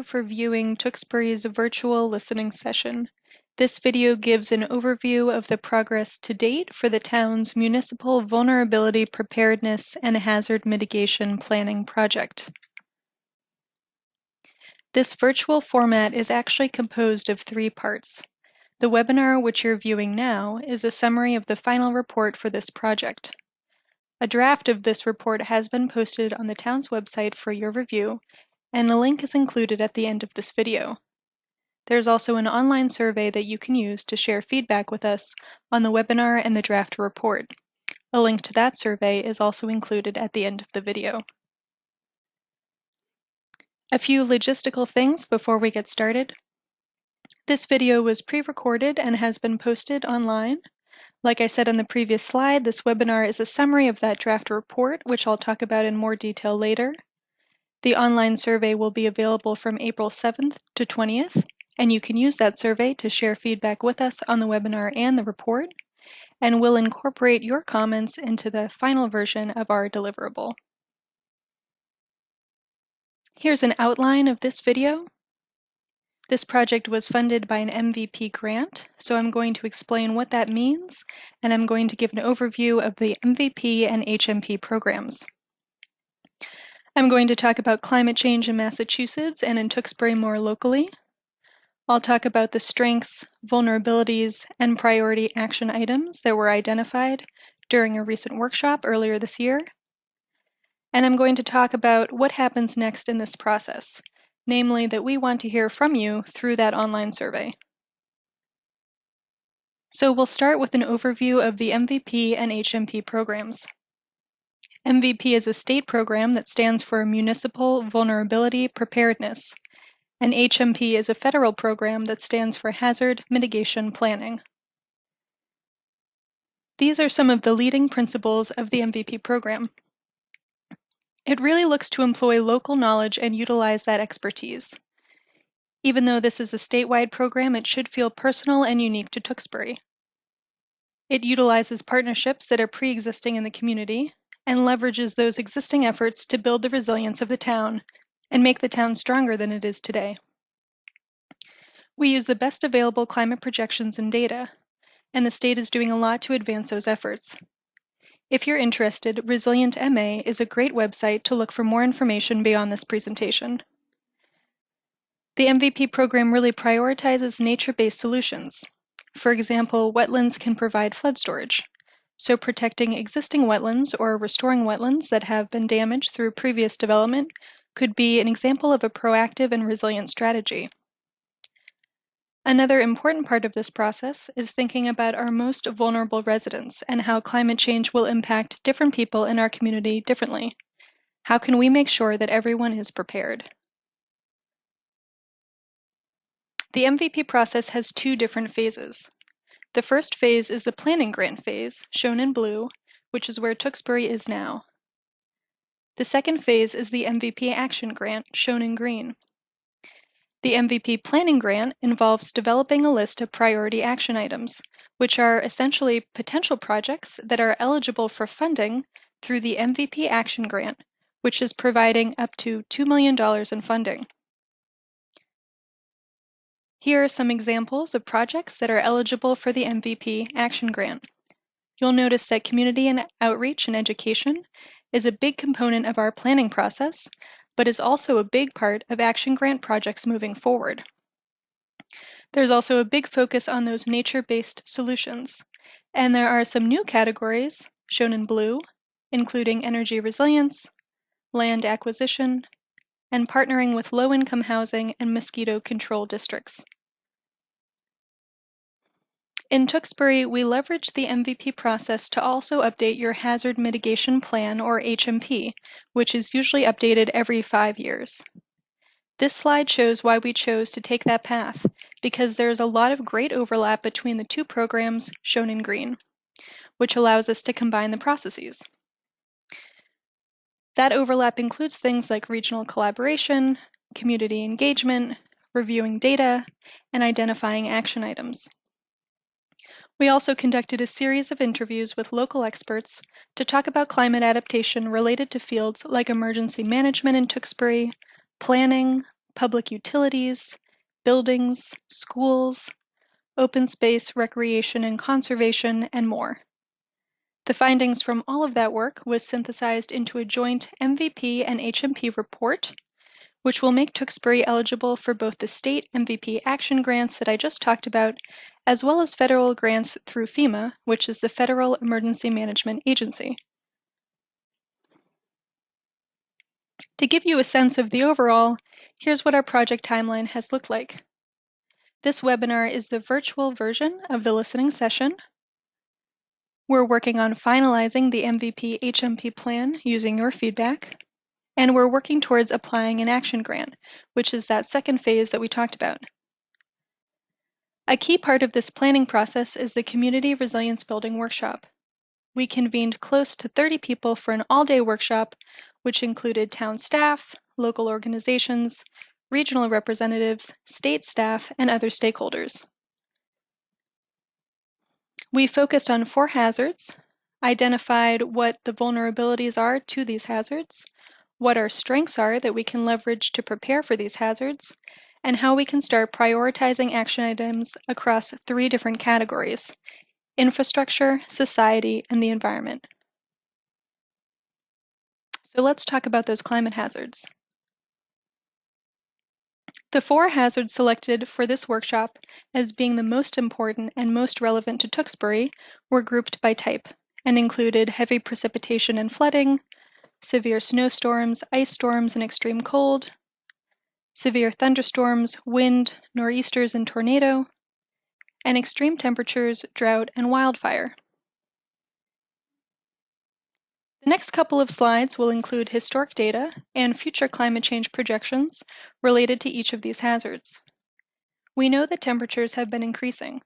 For viewing Tewksbury's virtual listening session. This video gives an overview of the progress to date for the town's Municipal Vulnerability Preparedness and Hazard Mitigation Planning project. This virtual format is actually composed of 3 parts. The webinar, which you're viewing now, is a summary of the final report for this project. A draft of this report has been posted on the town's website for your review, and the link is included at the end of this video. There's also an online survey that you can use to share feedback with us on the webinar and the draft report. A link to that survey is also included at the end of the video. A few logistical things before we get started. This video was pre-recorded and has been posted online. Like I said on the previous slide, this webinar is a summary of that draft report, which I'll talk about in more detail later. The online survey will be available from April 7th to 20th, and you can use that survey to share feedback with us on the webinar and the report, and we'll incorporate your comments into the final version of our deliverable. Here's an outline of this video. This project was funded by an MVP grant, so I'm going to explain what that means, and I'm going to give an overview of the MVP and HMP programs. I'm going to talk about climate change in Massachusetts and in Tewksbury more locally. I'll talk about the strengths, vulnerabilities, and priority action items that were identified during a recent workshop earlier this year. And I'm going to talk about what happens next in this process, namely that we want to hear from you through that online survey. So we'll start with an overview of the MVP and HMP programs. MVP is a state program that stands for Municipal Vulnerability Preparedness, and HMP is a federal program that stands for Hazard Mitigation Planning. These are some of the leading principles of the MVP program. It really looks to employ local knowledge and utilize that expertise. Even though this is a statewide program, it should feel personal and unique to Tewksbury. It utilizes partnerships that are pre-existing in the community and leverages those existing efforts to build the resilience of the town and make the town stronger than it is today. We use the best available climate projections and data, and the state is doing a lot to advance those efforts. If you're interested, Resilient MA is a great website to look for more information beyond this presentation. The MVP program really prioritizes nature-based solutions. For example, wetlands can provide flood storage, so protecting existing wetlands or restoring wetlands that have been damaged through previous development could be an example of a proactive and resilient strategy. Another important part of this process is thinking about our most vulnerable residents and how climate change will impact different people in our community differently. How can we make sure that everyone is prepared? The MVP process has 2 different phases. The first phase is the planning grant phase, shown in blue, which is where Tewksbury is now. The second phase is the MVP action grant, shown in green. The MVP planning grant involves developing a list of priority action items, which are essentially potential projects that are eligible for funding through the MVP action grant, which is providing up to $2 million in funding. Here are some examples of projects that are eligible for the MVP action grant. You'll notice that community and outreach and education is a big component of our planning process, but is also a big part of action grant projects moving forward. There's also a big focus on those nature-based solutions, and there are some new categories, shown in blue, including energy resilience, land acquisition, and partnering with low-income housing and mosquito control districts. In Tewksbury, we leverage the MVP process to also update your Hazard Mitigation Plan, or HMP, which is usually updated every 5 years. This slide shows why we chose to take that path, because there's a lot of great overlap between the 2 programs shown in green, which allows us to combine the processes. That overlap includes things like regional collaboration, community engagement, reviewing data, and identifying action items. We also conducted a series of interviews with local experts to talk about climate adaptation related to fields like emergency management in Tewksbury, planning, public utilities, buildings, schools, open space, recreation and conservation, and more. The findings from all of that work was synthesized into a joint MVP and HMP report, which will make Tewksbury eligible for both the state MVP action grants that I just talked about, as well as federal grants through FEMA, which is the Federal Emergency Management Agency. To give you a sense of the overall, here's what our project timeline has looked like. This webinar is the virtual version of the listening session. We're working on finalizing the MVP-HMP plan using your feedback, and we're working towards applying an action grant, which is that second phase that we talked about. A key part of this planning process is the Community Resilience Building Workshop. We convened close to 30 people for an all-day workshop, which included town staff, local organizations, regional representatives, state staff, and other stakeholders. We focused on 4 hazards, identified what the vulnerabilities are to these hazards, what our strengths are that we can leverage to prepare for these hazards, and how we can start prioritizing action items across 3 different categories: infrastructure, society, and the environment. So let's talk about those climate hazards. The 4 hazards selected for this workshop as being the most important and most relevant to Tewksbury were grouped by type and included heavy precipitation and flooding, severe snowstorms, ice storms, and extreme cold, severe thunderstorms, wind, nor'easters, and tornado, and extreme temperatures, drought, and wildfire. The next couple of slides will include historic data and future climate change projections related to each of these hazards. We know that temperatures have been increasing.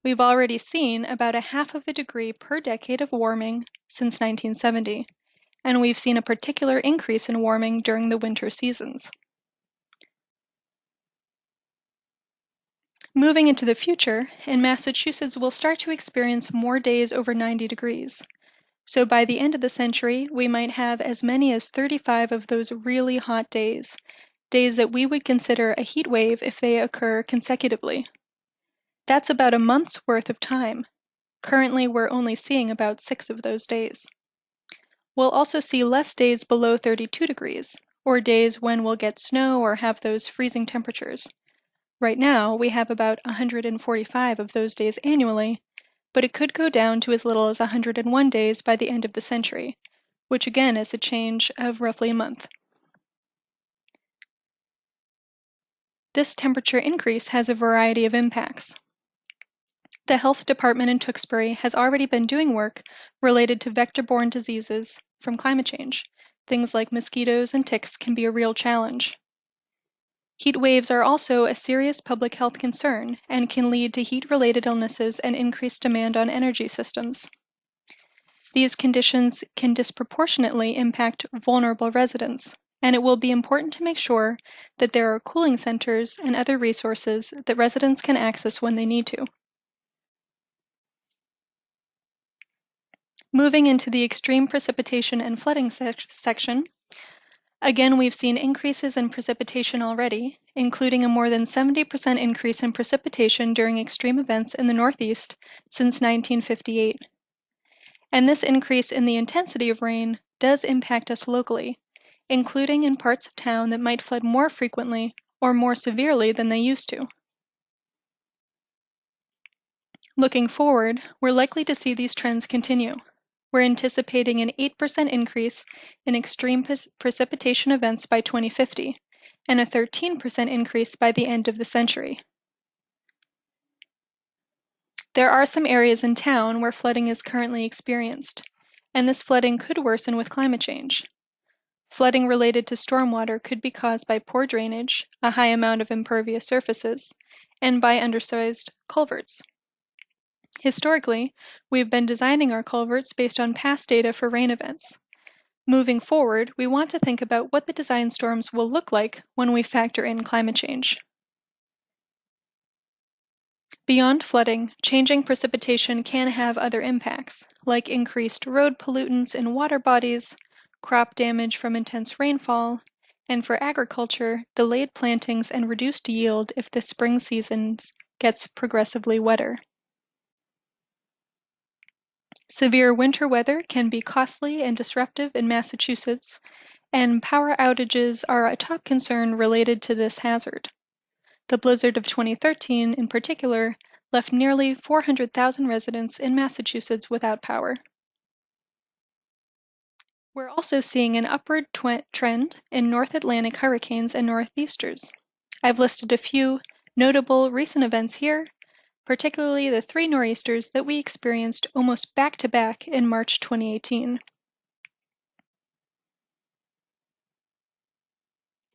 We've already seen about 1/2 degree per decade of warming since 1970, and we've seen a particular increase in warming during the winter seasons. Moving into the future, in Massachusetts, we'll start to experience more days over 90 degrees. So by the end of the century, we might have as many as 35 of those really hot days, days that we would consider a heat wave if they occur consecutively. That's about a month's worth of time. Currently, we're only seeing about 6 of those days. We'll also see less days below 32 degrees, or days when we'll get snow or have those freezing temperatures. Right now, we have about 145 of those days annually, but it could go down to as little as 101 days by the end of the century, which again is a change of roughly a month. This temperature increase has a variety of impacts. The health department in Tewksbury has already been doing work related to vector-borne diseases from climate change. Things like mosquitoes and ticks can be a real challenge. Heat waves are also a serious public health concern and can lead to heat-related illnesses and increased demand on energy systems. These conditions can disproportionately impact vulnerable residents, and it will be important to make sure that there are cooling centers and other resources that residents can access when they need to. Moving into the extreme precipitation and flooding section, again, we've seen increases in precipitation already, including a more than 70% increase in precipitation during extreme events in the Northeast since 1958. And this increase in the intensity of rain does impact us locally, including in parts of town that might flood more frequently or more severely than they used to. Looking forward, we're likely to see these trends continue. We're anticipating an 8% increase in extreme precipitation events by 2050 and a 13% increase by the end of the century. There are some areas in town where flooding is currently experienced, and this flooding could worsen with climate change. Flooding related to stormwater could be caused by poor drainage, a high amount of impervious surfaces, and by undersized culverts. Historically, we've been designing our culverts based on past data for rain events. Moving forward, we want to think about what the design storms will look like when we factor in climate change. Beyond flooding, changing precipitation can have other impacts, like increased road pollutants in water bodies, crop damage from intense rainfall, and for agriculture, delayed plantings and reduced yield if the spring season gets progressively wetter. Severe winter weather can be costly and disruptive in Massachusetts, and power outages are a top concern related to this hazard. The blizzard of 2013, in particular, left nearly 400,000 residents in Massachusetts without power. We're also seeing an upward trend in North Atlantic hurricanes and northeasters. I've listed a few notable recent events here, particularly the 3 nor'easters that we experienced almost back-to-back in March 2018.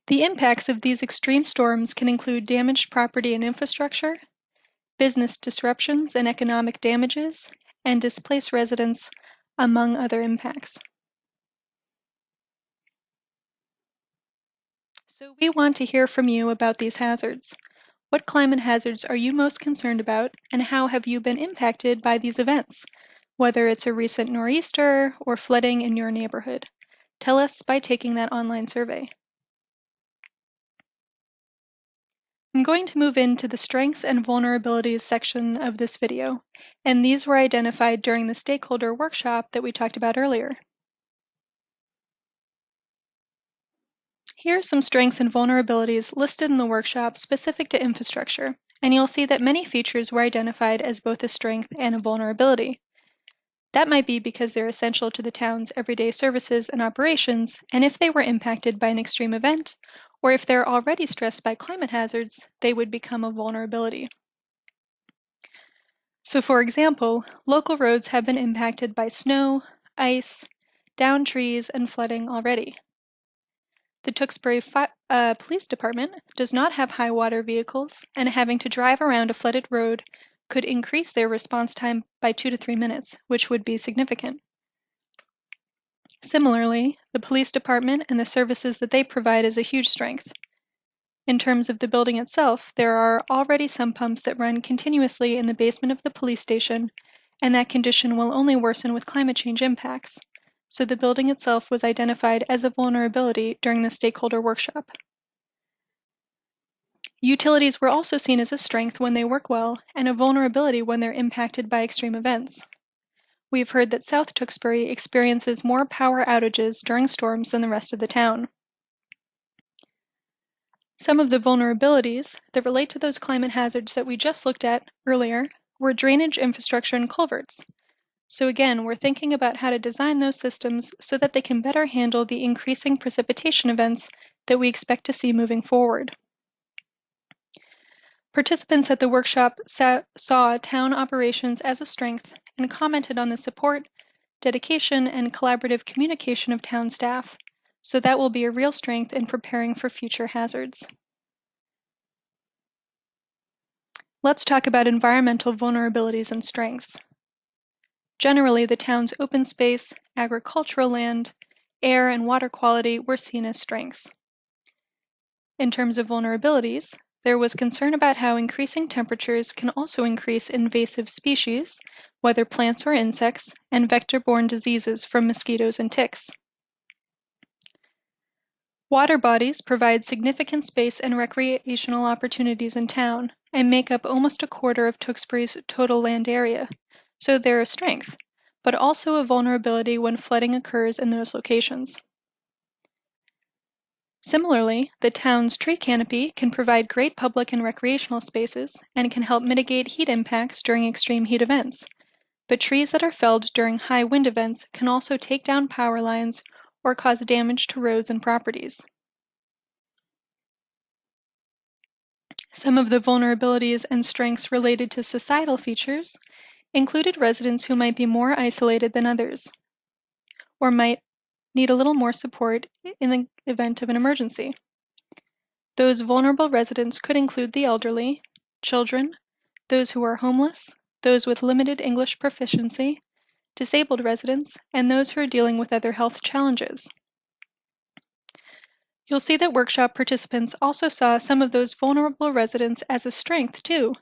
The impacts of these extreme storms can include damaged property and infrastructure, business disruptions and economic damages, and displaced residents, among other impacts. So we want to hear from you about these hazards. What climate hazards are you most concerned about, and how have you been impacted by these events, whether it's a recent nor'easter or flooding in your neighborhood? Tell us by taking that online survey. I'm going to move into the strengths and vulnerabilities section of this video, and these were identified during the stakeholder workshop that we talked about earlier. Here are some strengths and vulnerabilities listed in the workshop specific to infrastructure, and you'll see that many features were identified as both a strength and a vulnerability. That might be because they're essential to the town's everyday services and operations, and if they were impacted by an extreme event, or if they're already stressed by climate hazards, they would become a vulnerability. So for example, local roads have been impacted by snow, ice, downed trees, and flooding already. The Tewksbury Police Department does not have high water vehicles, and having to drive around a flooded road could increase their response time by 2 to 3 minutes, which would be significant. Similarly, the police department and the services that they provide is a huge strength. In terms of the building itself, there are already some pumps that run continuously in the basement of the police station, and that condition will only worsen with climate change impacts. So the building itself was identified as a vulnerability during the stakeholder workshop. Utilities were also seen as a strength when they work well, and a vulnerability when they're impacted by extreme events. We've heard that South Tewksbury experiences more power outages during storms than the rest of the town. Some of the vulnerabilities that relate to those climate hazards that we just looked at earlier were drainage infrastructure and culverts. So again, we're thinking about how to design those systems so that they can better handle the increasing precipitation events that we expect to see moving forward. Participants at the workshop saw town operations as a strength and commented on the support, dedication, and collaborative communication of town staff. So that will be a real strength in preparing for future hazards. Let's talk about environmental vulnerabilities and strengths. Generally, the town's open space, agricultural land, air, and water quality were seen as strengths. In terms of vulnerabilities, there was concern about how increasing temperatures can also increase invasive species, whether plants or insects, and vector-borne diseases from mosquitoes and ticks. Water bodies provide significant space and recreational opportunities in town and make up almost a quarter of Tewksbury's total land area, so they're a strength, but also a vulnerability when flooding occurs in those locations. Similarly, the town's tree canopy can provide great public and recreational spaces and can help mitigate heat impacts during extreme heat events. But trees that are felled during high wind events can also take down power lines or cause damage to roads and properties. Some of the vulnerabilities and strengths related to societal features included residents who might be more isolated than others, or might need a little more support in the event of an emergency. Those vulnerable residents could include the elderly, children, those who are homeless, those with limited English proficiency, disabled residents, and those who are dealing with other health challenges. You'll see that workshop participants also saw some of those vulnerable residents as a strength too.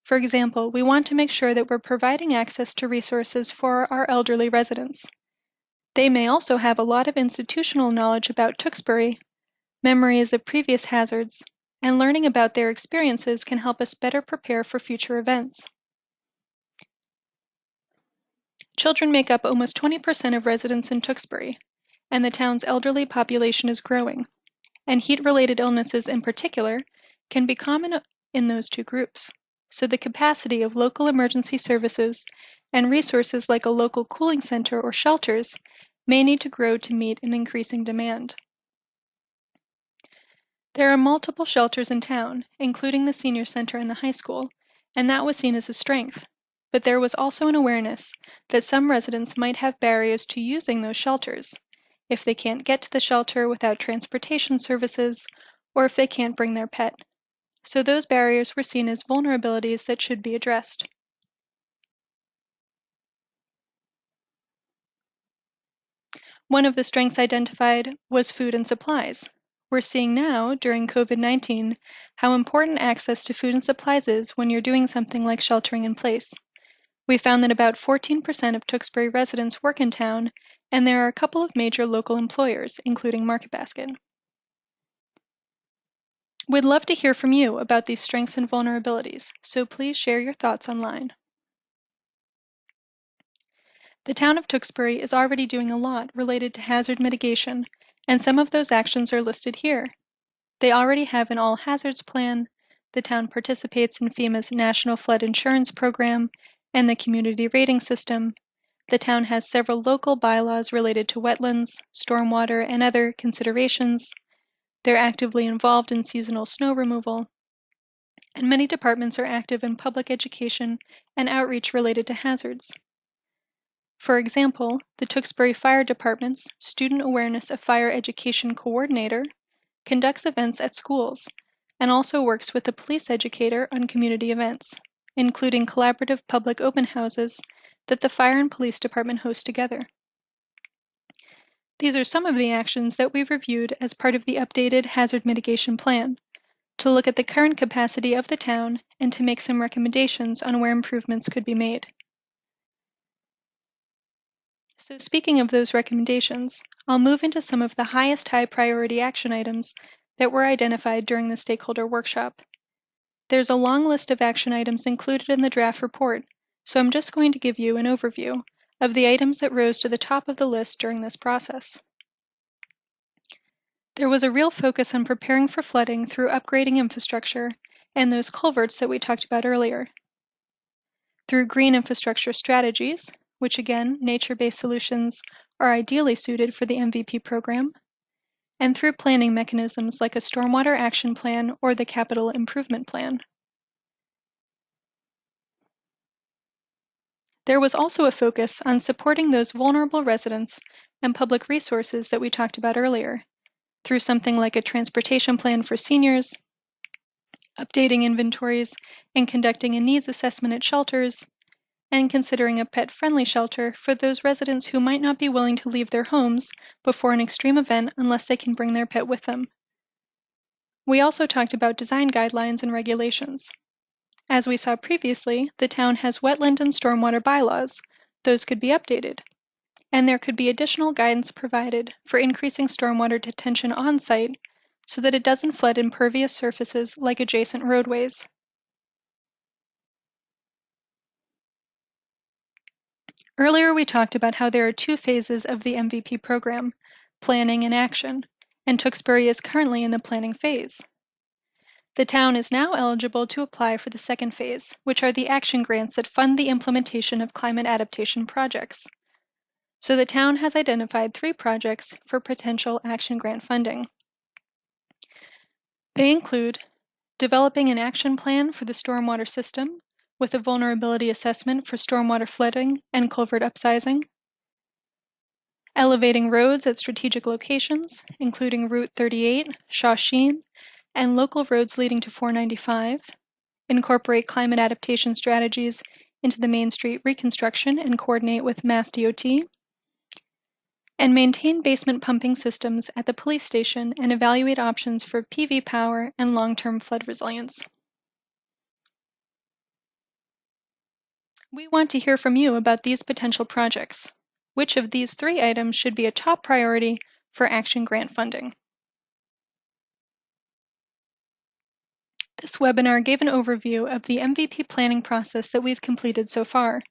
For example, we want to make sure that we're providing access to resources for our elderly residents. They may also have a lot of institutional knowledge about Tewksbury, memories of previous hazards, and learning about their experiences can help us better prepare for future events. Children make up almost 20% of residents in Tewksbury, and the town's elderly population is growing, and heat-related illnesses in particular can be common in those two groups. So the capacity of local emergency services and resources like a local cooling center or shelters may need to grow to meet an increasing demand. There are multiple shelters in town, including the senior center and the high school, and that was seen as a strength. But there was also an awareness that some residents might have barriers to using those shelters, if they can't get to the shelter without transportation services, or if they can't bring their pet. So those barriers were seen as vulnerabilities that should be addressed. One of the strengths identified was food and supplies. We're seeing now, during COVID-19, how important access to food and supplies is when you're doing something like sheltering in place. We found that about 14% of Tewksbury residents work in town, and there are a couple of major local employers, including Market Basket. We'd love to hear from you about these strengths and vulnerabilities, so please share your thoughts online. The town of Tewksbury is already doing a lot related to hazard mitigation, and some of those actions are listed here. They already have an all hazards plan, the town participates in FEMA's National Flood Insurance Program and the community rating system. The town has several local bylaws related to wetlands, stormwater, and other considerations. They're actively involved in seasonal snow removal, and many departments are active in public education and outreach related to hazards. For example, the Tewksbury Fire Department's Student Awareness of Fire Education Coordinator conducts events at schools and also works with a police educator on community events, including collaborative public open houses that the fire and police department host together. These are some of the actions that we've reviewed as part of the updated hazard mitigation plan, to look at the current capacity of the town and to make some recommendations on where improvements could be made. So speaking of those recommendations, I'll move into some of the highest high priority action items that were identified during the stakeholder workshop. There's a long list of action items included in the draft report, so I'm just going to give you an overview of the items that rose to the top of the list during this process. There was a real focus on preparing for flooding through upgrading infrastructure and those culverts that we talked about earlier. Through green infrastructure strategies, which again, nature-based solutions are ideally suited for the MVP program, and through planning mechanisms like a stormwater action plan or the capital improvement plan. There was also a focus on supporting those vulnerable residents and public resources that we talked about earlier, through something like a transportation plan for seniors, updating inventories and conducting a needs assessment at shelters, and considering a pet-friendly shelter for those residents who might not be willing to leave their homes before an extreme event unless they can bring their pet with them. We also talked about design guidelines and regulations. As we saw previously, the town has wetland and stormwater bylaws. Those could be updated. And there could be additional guidance provided for increasing stormwater detention on-site so that it doesn't flood impervious surfaces like adjacent roadways. Earlier, we talked about how there are two phases of the MVP program, planning and action, and Tewksbury is currently in the planning phase. The town is now eligible to apply for the second phase, which are the action grants that fund the implementation of climate adaptation projects. So the town has identified 3 projects for potential action grant funding. They include developing an action plan for the stormwater system, with a vulnerability assessment for stormwater flooding and culvert upsizing, elevating roads at strategic locations, including Route 38, Shawsheen, and local roads leading to 495, incorporate climate adaptation strategies into the Main Street reconstruction and coordinate with Mass DOT, and maintain basement pumping systems at the police station and evaluate options for PV power and long-term flood resilience. We want to hear from you about these potential projects. Which of these 3 items should be a top priority for action grant funding? This webinar gave an overview of the MVP planning process that we've completed so far.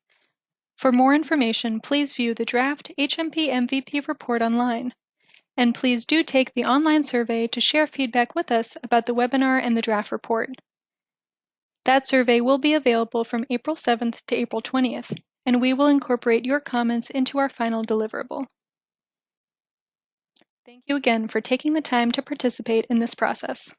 For more information, please view the draft HMP MVP report online. And please do take the online survey to share feedback with us about the webinar and the draft report. That survey will be available from April 7th to April 20th, and we will incorporate your comments into our final deliverable. Thank you again for taking the time to participate in this process.